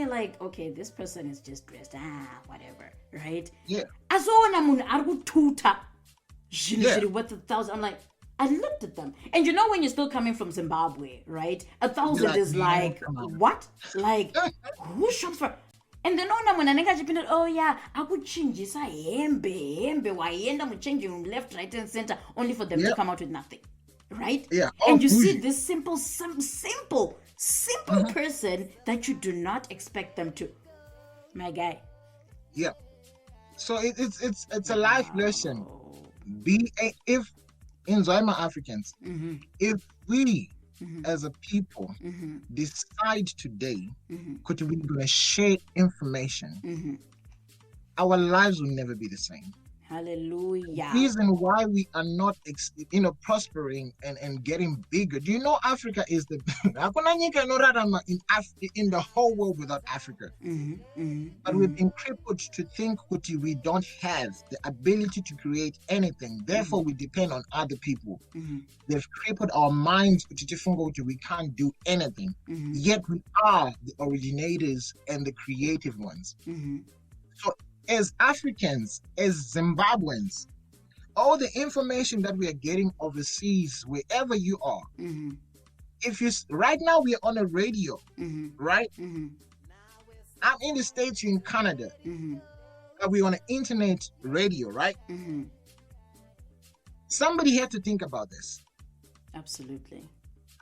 like, okay, this person is just dressed, whatever, right? Yeah. Azona mun argututa, Yeah. worth 1,000. I'm like, I looked at them, and when you're still coming from Zimbabwe, right? 1,000 like, is like come on. what? Like who shops for? And then when I got oh yeah, I could change this hembe. Why end up changing left, right, and center only for them to come out with nothing, right? Yeah. And you see bougie. this simple person that you do not expect them to, my guy. Yeah. So it's a life lesson. If in Zima Africans, if we as a people decide today could we gonna share information, our lives will never be the same. Hallelujah. Reason why we are not prospering and getting bigger. Do you know Africa is the in the whole world without Africa? But we've been crippled to think we don't have the ability to create anything. Therefore, we depend on other people. They've crippled our minds to we can't do anything. Yet we are the originators and the creative ones. So as Africans, as Zimbabweans, all the information that we are getting overseas, wherever you are, if you right now we are on a radio, right? I'm in the States, you're in Canada. We're on an internet radio, right? Somebody had to think about this. Absolutely.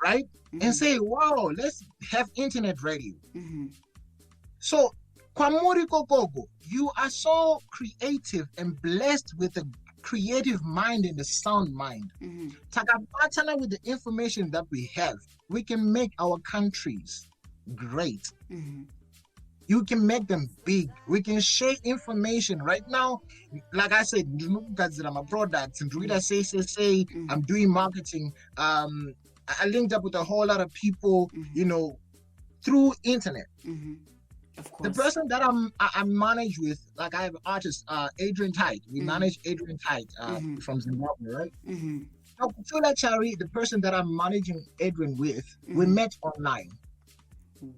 Right? And say, wow, let's have internet radio. So, Kwamuri Kokogo, you are so creative and blessed with a creative mind and a sound mind. Takapatana with the information that we have, we can make our countries great. You can make them big. We can share information right now. Like I said, I'm a product and say, I'm doing marketing. I linked up with a whole lot of people, through internet. Of The course. person that I manage with, like I have an artist, Adrian Tite. We manage Adrian Tite from Zimbabwe, right? Now, Tula Chari, the person that I'm managing Adrian with, we met online.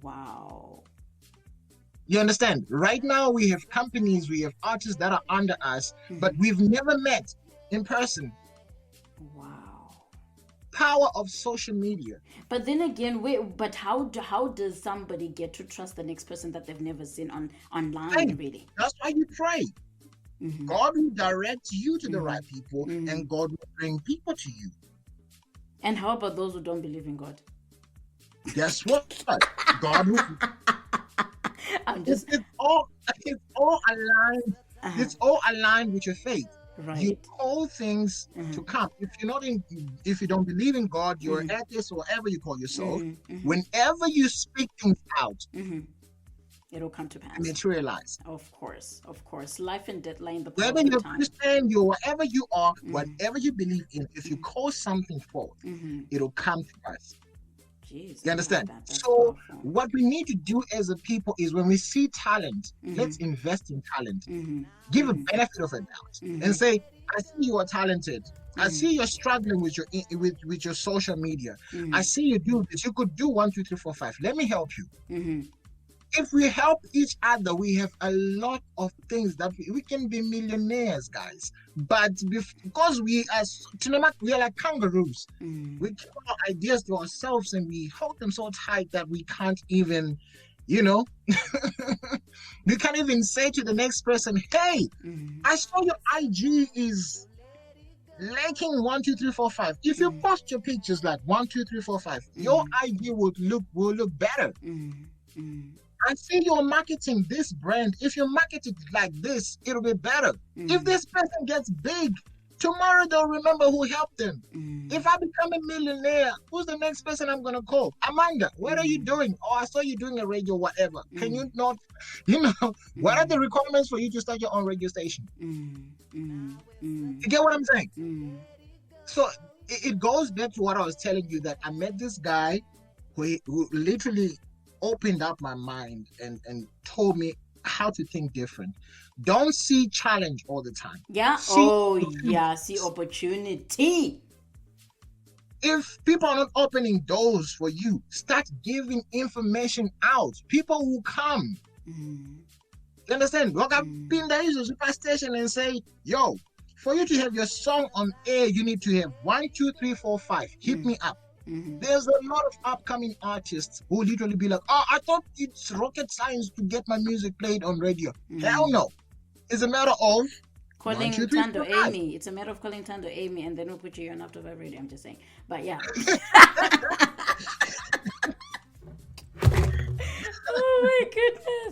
Wow. You understand? Right now, we have companies, we have artists that are under us, but we've never met in person. Wow. Power of social media. But then again, but how does somebody get to trust the next person that they've never seen online, really? That's why you pray. God will direct you to the right people, and God will bring people to you. And how about those who don't believe in God? Guess what? God will. It's all aligned. It's all aligned with your faith. Right. You call things to come. If you don't believe in God, you're an atheist or whatever you call yourself. Whenever you speak things out, it'll come to pass. Materialize. Of course. Life and death lie in the power Whether of the you're tongue. Christian, you're whatever you are, whatever you believe in, if you call something forth, it'll come to pass. Jeez, you understand? So powerful. What we need to do as a people is when we see talent, let's invest in talent. Give a benefit of a doubt and say, I see you are talented. I see you're struggling with your social media. I see you do this. You could do 1, 2, 3, 4, 5. Let me help you. If we help each other, we have a lot of things that we can be millionaires, guys. But because we are like kangaroos, we keep our ideas to ourselves and we hold them so tight that we can't even, we can't even say to the next person, hey, I saw your IG is liking 1, 2, 3, 4, 5. If you post your pictures like 1, 2, 3, 4, 5, your IG will look better. I see you're marketing this brand. If you market it like this, it'll be better. If this person gets big, tomorrow they'll remember who helped them. If I become a millionaire, who's the next person I'm going to call? Amanda, what are you doing? Oh, I saw you doing a radio, whatever. Can you not, what are the requirements for you to start your own radio station? You get what I'm saying? So it goes back to what I was telling you, that I met this guy who literally opened up my mind and told me how to think different. Don't see challenge all the time. Yeah. See opportunity. If people are not opening doors for you, start giving information out. People will come. You understand? Walk up in the super station and say, yo, for you to have your song on air, you need to have 1, 2, 3, 4, 5. Hit me up. There's a lot of upcoming artists who literally be like, oh, I thought it's rocket science to get my music played on radio. Hell no. It's a matter of calling ThandoAmy. It's a matter of calling ThandoAmy, and then we'll put you on After 5 Radio. I'm just saying. But yeah.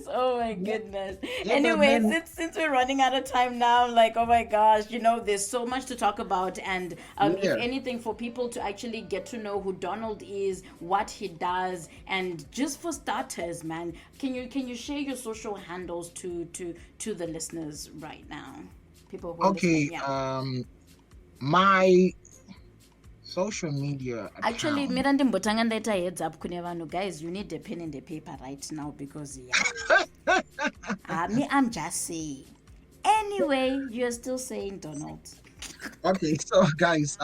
Oh my goodness. Anyway, since we're running out of time now, like, oh my gosh, there's so much to talk about. And if anything, for people to actually get to know who Donald is, what he does, and just for starters, man, can you share your social handles to the listeners right now? People who are listening, yeah. My social media account. Actually, Miranda Mbotanga ndeta heads up kune vanhu, guys, you need a pen and a paper right now, because I'm just saying. Anyway, you're still saying Donald. Okay, so guys,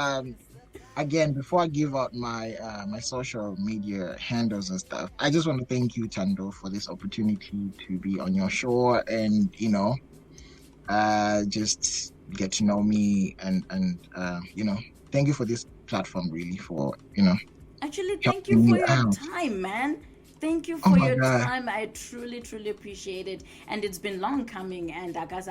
again, before I give out my my social media handles and stuff, I just want to thank you, Thando, for this opportunity to be on your show and just get to know me and thank you for this platform, really, for actually, thank you for your time, man. Thank you for your time. I truly appreciate it, and it's been long coming. And I guess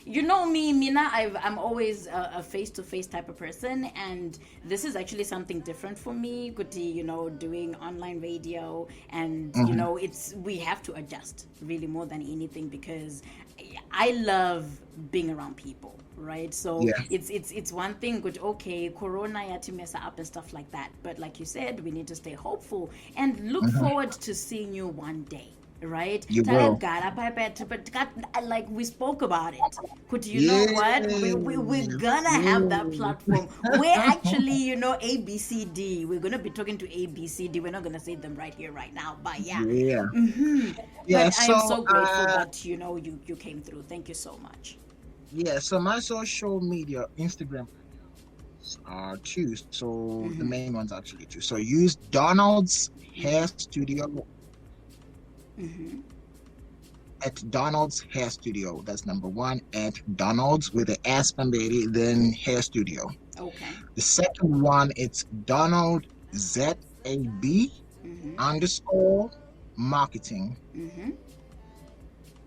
Mina, I'm always a face-to-face type of person, and this is actually something different for me. Doing online radio, and we have to adjust really more than anything, because I love being around people, right? So it's one thing, good, okay, Corona yati mess up and stuff like that, but like you said, we need to stay hopeful and look forward to seeing you one day. right? You Tara will. gara but like we spoke about it. Could you know Yeah. what? We're gonna have that Yeah. platform. We're actually, ABCD. We're gonna be talking to ABCD. We're not gonna say them right here, right now, but yeah. Yeah. Yeah. But I am So, so grateful that you came through. Thank you so much. yeah. So my social media, Instagram are two. So the main ones actually two. So use Donald's Hair Studio at Donald's Hair Studio. That's number one at Donald's with the S baby, then Hair Studio. Okay. The second one, it's Donald ZAB underscore marketing.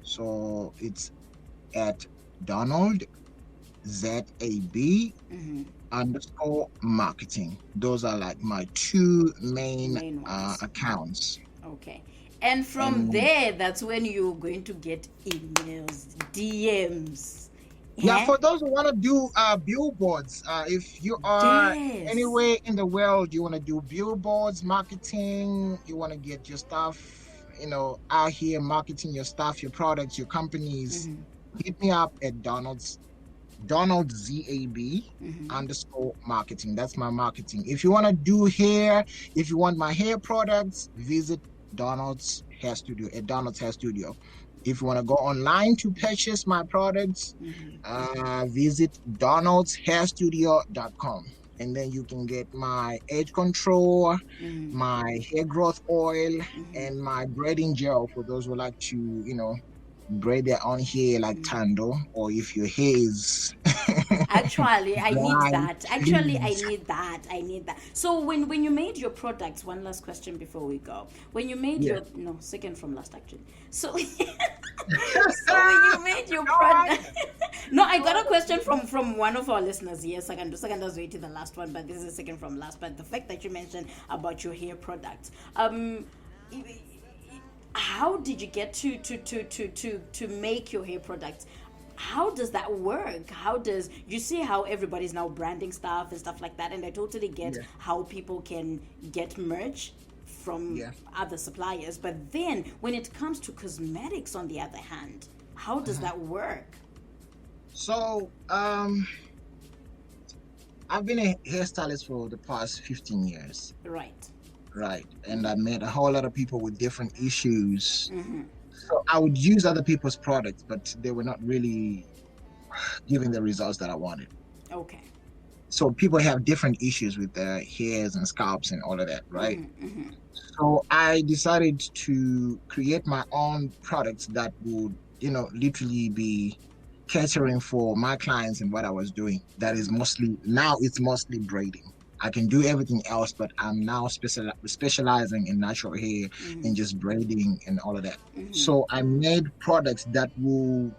So it's at Donald ZAB underscore marketing. Those are like my two main Main ones. accounts. Okay. And from And there, that's when you're going to get emails, DMs. yeah, Yeah? for those who want to do billboards, if you are Yes. anywhere in the world, you want to do billboards, marketing, you want to get your stuff, out here marketing your stuff, your products, your companies, hit me up at Donald ZAB underscore marketing. That's my marketing. If you want to do hair, if you want my hair products, visit Donald's Hair Studio at Donald's Hair Studio. If you want to go online to purchase my products, visit donaldshairstudio.com. And then you can get my edge control, my hair growth oil, and my braiding gel for those who like to, braid their own hair like Tando, or if your hair is Actually, I need dry, that. Actually, I please. need that. I need that. So when you made your products, one last question before we go. When you made Yeah. your no, second from last actually. So so when you made your product no, I got a question from one of our listeners. Yes, second was waiting the last one, but this is the second from last. But the fact that you mentioned about your hair products, how did you get to make your hair products? How does that work? How does you see how everybody's now branding stuff and stuff like that? And I totally get Yeah. how people can get merch from Yeah. other suppliers, but then when it comes to cosmetics, on the other hand, how does that work? So, I've been a hairstylist for the past 15 years, Right. right? And I met a whole lot of people with different issues. So I would use other people's products, but they were not really giving the results that I wanted. Okay. So people have different issues with their hairs and scalps and all of that, right? So I decided to create my own products that would, literally be catering for my clients and what I was doing. That is it's mostly braiding. I can do everything else, but I'm now specializing in natural hair and just braiding and all of that. So I made products that will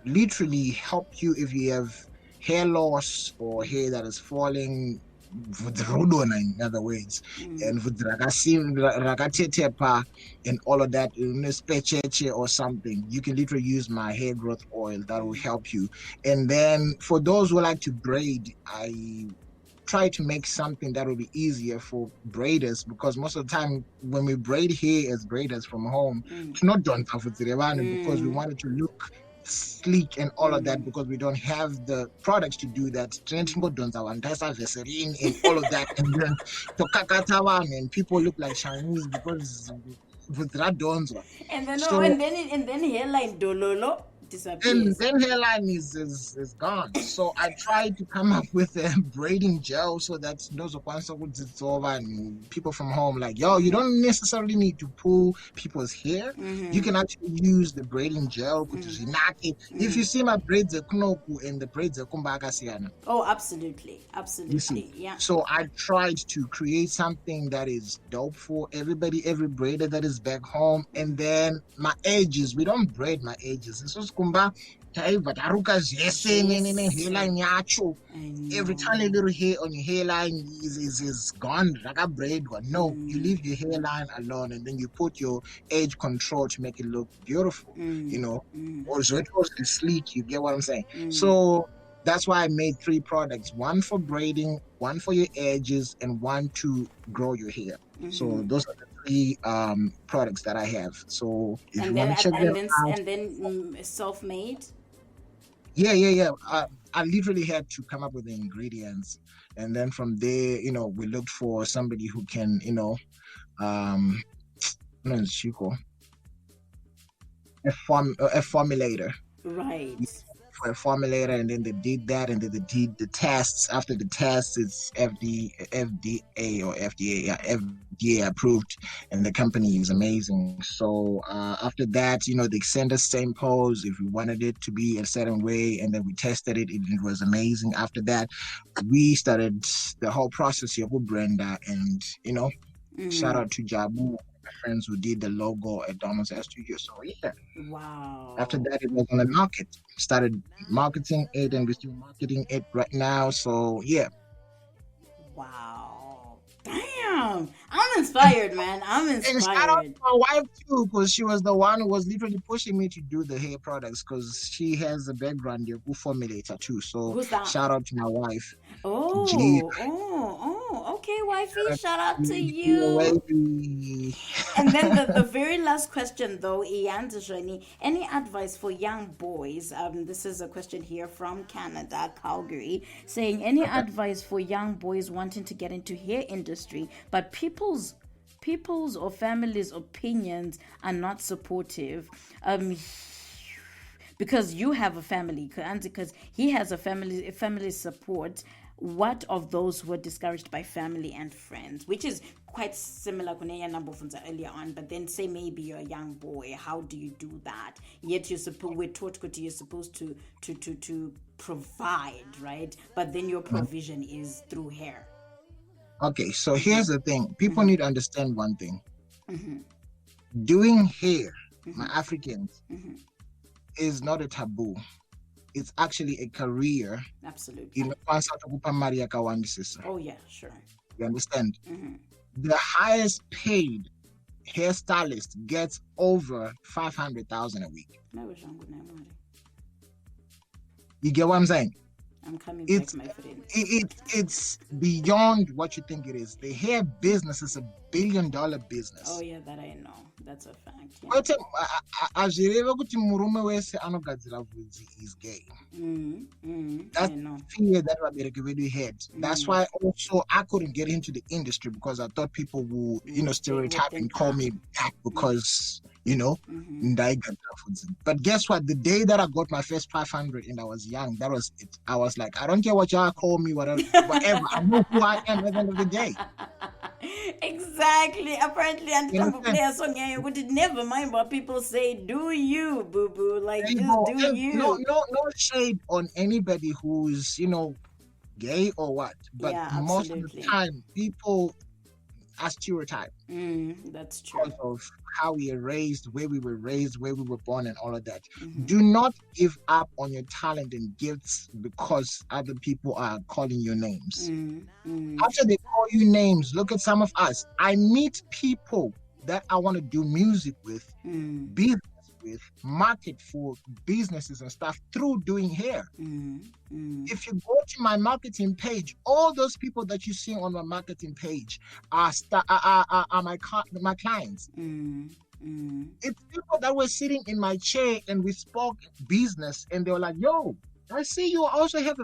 literally help you if you have hair loss or hair that is falling in other words, and rakatetepa and all of that, specheche or something. You can literally use my hair growth oil that will help you. And then for those who like to braid, I try to make something that will be easier for braiders, because most of the time when we braid hair as braiders from home, it's not done because we want it to look sleek and all of that, because we don't have the products to do that. And all of that, and then to Kakatawan, and people look like Chinese because with that don't. And then oh, So and then hairline dololo and disappears. then hairline is gone. So I tried to come up with a braiding gel so that those it's over, and people from home like, yo, you don't necessarily need to pull people's hair. You can actually use the braiding gel. If you see my braids and the braids kumbaka. Oh, absolutely, You see, absolutely, yeah. so I tried to create something that is dope for everybody, every braider that is back home. And then my edges, we don't braid my edges. This was kumba, but hairline yacho. Every tiny little hair on your hairline is gone. Like a braid one. No, you leave your hairline alone, and then you put your edge control to make it look beautiful. Also, it was sleek. You get what I'm saying? So that's why I made 3 products: one for braiding, one for your edges, and one to grow your hair. So those are the 3 products that I have. So if you And want then to check them out, self-made. yeah. I literally had to come up with the ingredients, and then from there, we looked for somebody who can, um, no, it's Chico, a formulator. Right. For a formulator, and then they did that, and then they did the tests. After the tests, it's FDA or FDA, yeah, FDA approved, and the company is amazing. So after that, they send us samples if we wanted it to be a certain way, and then we tested it. It was amazing. After that, we started the whole process here with Brenda, and shout out to Jabu, my friends who did the logo at Donald's Studio. So yeah. After Wow. that, it was on the market. Started marketing it, and we're still marketing it right now. So yeah. Wow. Damn. I'm inspired, man. I'm And shout out inspired. to my wife too, because she was the one who was literally pushing me to do the hair products, because she has a background in formulator too. So Who's that? shout out to my wife, G. Okay, wifey. Shout out to G you. away. And then the very last question, though, Ian Tishani, any advice for young boys? This is a question here from Canada, Calgary, saying any advice for young boys wanting to get into hair industry, but people's or families' opinions are not supportive. Because you have a family, because he has a family support. What of those who were discouraged by family and friends, which is quite similar kunenya Nabofunza earlier on, but then say maybe you're a young boy, how do you do that? Yet we're taught that you're supposed to provide, right? But then your provision is through hair. Okay, so here's the thing. People need to understand one thing. Doing hair, my Africans, is not a taboo. It's actually a career. Absolutely. Oh yeah, sure. You understand? The highest paid hairstylist gets over 500,000 a week. You get what I'm saying? I'm coming back, my friend. It's beyond what you think it is. The hair business is $1 billion business. Oh yeah, that I know. That's a fact. Kwete azvireva kuti murume wese anogadzira vhudzi is gay. That's the fear that vabereki vedu had. That's why also I couldn't get into the industry, because I thought people would, stereotype and call me that because, ndaigadzira vhudzi. But guess what? The day that I got my first 500 and I was young, that was it. I was like, I don't care what y'all call me, whatever. I know who I am at the end of the day. Exactly. Apparently, and never mind what people say. Do you, boo boo? Like, just do you. No shade on anybody who's gay or what. But most of the time, people are stereotyped. That's true. Because of how we are raised, where we were raised, where we were born, and all of that. Do not give up on your talent and gifts because other people are calling your names. After they call you names, look at some of us. I meet people that I want to do music with, business with, market for businesses and stuff through doing hair. If you go to my marketing page, all those people that you see on my marketing page are my clients. It's people that were sitting in my chair and we spoke business, and they were like, "Yo, I see you also have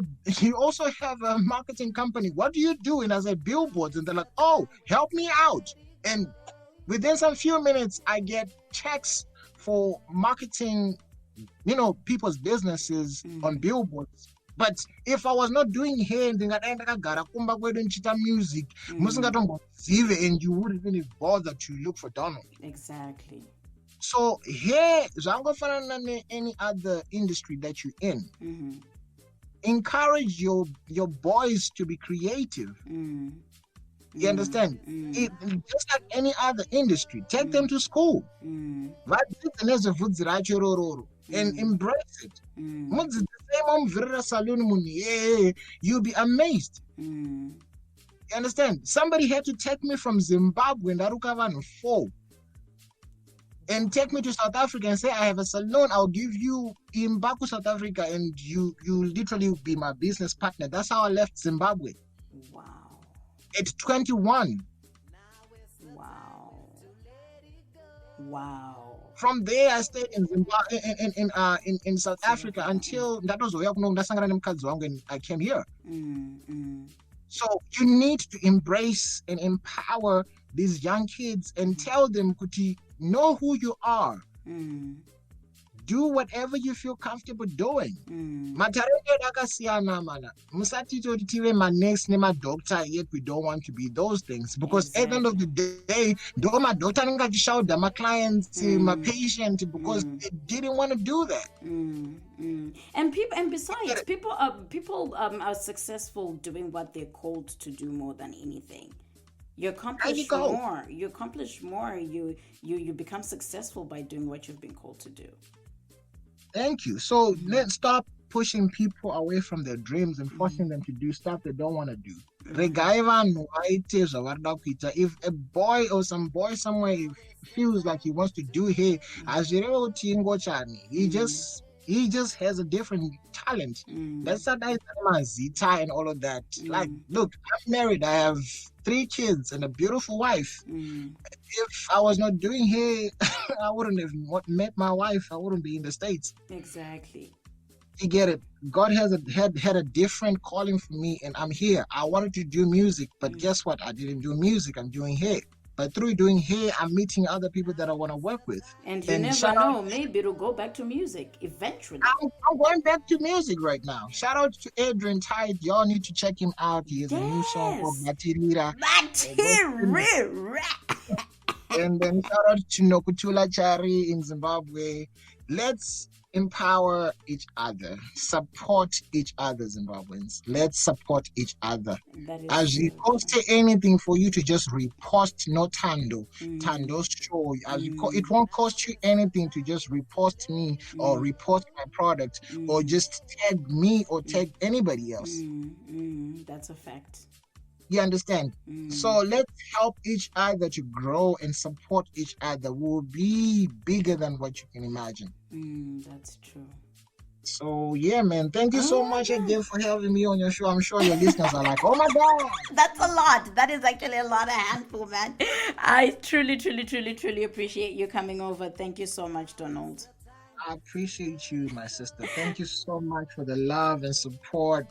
a marketing company. What do you do?" And I said, "Billboards." And they're like, "Oh, help me out." And within some few minutes, I get checks for marketing, people's businesses on billboards. But if I was not doing hair and music, and you wouldn't even bother to look for Donald. Exactly. So hair, any other industry that you're in, encourage your boys to be creative. You understand? Just like any other industry, take them to school. And embrace it. You'll be amazed. You understand? Somebody had to take me from Zimbabwe and 4 and take me to South Africa and say I have a salon. I'll give you in Baku, South Africa, and you literally be my business partner. That's how I left Zimbabwe Wow. at 21. Wow. Wow. From there, I stayed in Zimbabwe, in South Africa until that was when I came here. So you need to embrace and empower these young kids and tell them, Kuti, know who you are. Do whatever you feel comfortable doing. Matareke akasiyana mana. Musati toti tive manesi nemadoctor, yet we don't want to be those things. Because at the end of the day, do my doctor ngachishauda my clients, my patient, because they didn't want to do that. And besides, people are successful doing what they're called to do more than anything. You accomplish more. You accomplish more. You become successful by doing what you've been called to do. Thank you. So let's stop pushing people away from their dreams and forcing them to do stuff they don't want to do. If a boy or some boy somewhere feels like he wants to do hair, he just has a different talent. That's Zita and all of that. Like, look, I'm married. I have 3 kids and a beautiful wife. If I was not doing hair, I wouldn't have met my wife. I wouldn't be in the States. Exactly. You get it. God had a different calling for me, and I'm here. I wanted to do music, but guess what? I didn't do music. I'm doing hair. But through doing hair, I'm meeting other people that I want to work with. And you never know, maybe it'll go back to music eventually. I'm going back to music right now. Shout out to Adrian Tide. Y'all need to check him out. He has a new song called Batirira. And then shout out to Nokutula Chari in Zimbabwe. Let's empower each other, support each other, Zimbabweans. Let's support each other. As you post anything for you to just repost, no Thando. Thando's show. It won't cost you anything to just repost me or repost my product or just tag me or tag anybody else. That's a fact. You understand? So let's help each other to grow and support each other. We'll be bigger than what you can imagine. That's true. So yeah, man, thank you so much again for having me on your show. I'm sure your listeners are like, oh my God. That's a lot. That is actually a lot of handful, man. I truly, truly, truly, truly appreciate you coming over. Thank you so much, Donald. I appreciate you, my sister. Thank you so much for the love and support.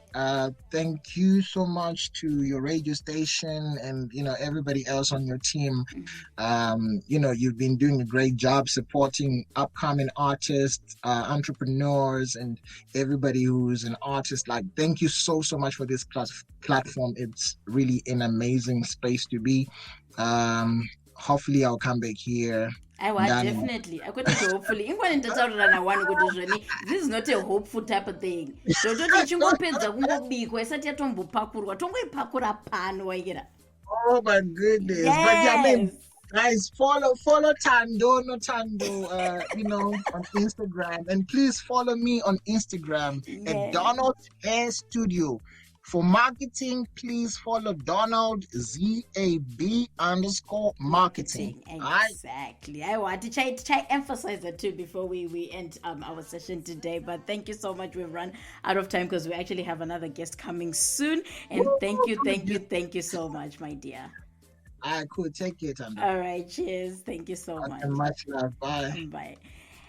Thank you so much to your radio station and everybody else on your team. You've been doing a great job supporting upcoming artists, entrepreneurs, and everybody who's an artist. Like, thank you so much for this platform. It's really an amazing space to be. Hopefully I'll come back here. Definitely. I could hopefully. This is not a hopeful type of thing. Oh my goodness. Yes. But yeah, I mean, guys, follow Thando on Instagram, and please follow me on Instagram at Donald's Hair Studio. For marketing, please follow Donald ZAB_marketing. Exactly. I want to try emphasize that too before we end our session today. But thank you so much. We've run out of time because we actually have another guest coming soon. And thank you so much, my dear. I could take it. All right, cheers. Thank you so much. Much love. Bye. Bye.